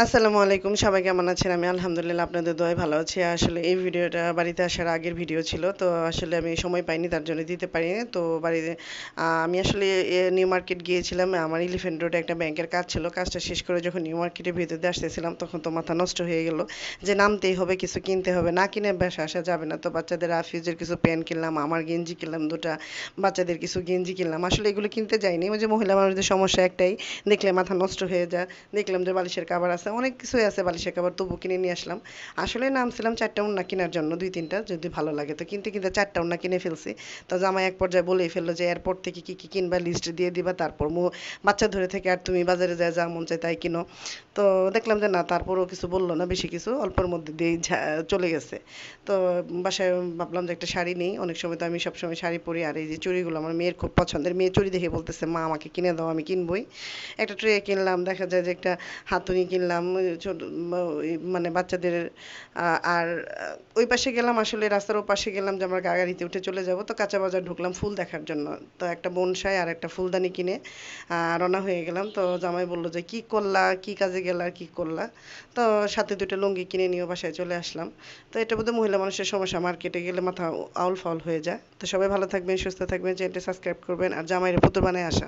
আসসালামু আলাইকুম, সবাই কেমন আছেন? আমি আলহামদুলিল্লাহ আপনাদের দোয়ায় ভালো আছি। আসলে এই ভিডিওটা বাড়িতে আসার আগের ভিডিও ছিল, তো আসলে আমি সময় পাইনি, তার জন্য দিতে পারিনি। তো বাড়িতে আমি আসলে নিউ মার্কেট গিয়েছিলাম, আমার এলিফ্যান্ট রোডে একটা ব্যাংকের কাজ ছিল। কাজটা শেষ করে যখন নিউ মার্কেটের ভিতর দিয়ে আসতেছিলাম, তখন তো মাথা নষ্ট হয়ে গেল যে নামতেই হবে, কিছু কিনতে হবে, না কিনে বাসা আসা যাবে না। তো বাচ্চাদের আফিজের কিছু প্যান্ট কিনলাম, আমার গেঞ্জি কিনলাম দুটা, বাচ্চাদের কিছু গেঞ্জি কিনলাম। আসলে এগুলো কিনতে যাইনি, ওই যে মহিলা মানুষদের সমস্যা একটাই, দেখলে মাথা নষ্ট হয়ে যায়। দেখলাম যে বালিশের কাভার আছে, অনেক কিছুই আছে বালিশের কাভার, তবু কিনে নিয়ে আসলাম। আসলে নামছিলাম চারটা ওড়না কেনার জন্য, দুই তিনটা যদি ভালো লাগে, তো কিনতে কিনতে চারটা ওড়না কিনে ফেলছি। তো জামাই এক পর্যায়ে বলেই ফেললো যে এরপর থেকে কি কি কিনবা লিস্ট দিয়ে দিবা, তারপর বাচ্চা ধরে থেকে আর তুমি বাজারে যায় যা মন চায় তাই কিনো। তো দেখলাম যে না, তারপরও কিছু বললো না, বেশি কিছু অল্পের মধ্যে দিয়ে চলে গেছে। তো বাসায় ভাবলাম যে একটা শাড়ি নেই, অনেক সময় তো আমি সবসময় শাড়ি পরি, আর এই যে চুড়িগুলো আমার মেয়ের খুব পছন্দের, মেয়ে চুড়ি দেখে বলতেছে মা আমাকে কিনে দাও, আমি কিনবই। একটা ট্রে কিনলাম, দেখা যায় যে একটা হাতুড়ি কিনলাম, ওই ছোট মানে বাচ্চাদের। আর ওই পাশে গেলাম, আসলে রাস্তার ও পাশে গেলাম যে আমরা গাড়িতে উঠে চলে যাব, তো কাঁচা বাজার ঢুকলাম ফুল দেখার জন্য। তো একটা বনসাই আর একটা ফুলদানি কিনে রওনা হয়ে গেলাম। তো জামাই বললো যে কি করলা, কি কাজে গেলা, কি করলা। তো সাথে দুটো লুঙ্গি কিনে নিয়ে বাসায় চলে আসলাম। তো এটা বোধহয় মহিলা মানুষের সমস্যা, মার্কেটে গেলে মাথা আউল ফাউল হয়ে যায়। তো সবাই ভালো থাকবেন, সুস্থ থাকবেন, চ্যানেলটি সাবস্ক্রাইব করবেন, আর জামাইয়ের পুতুল বানায় আসা।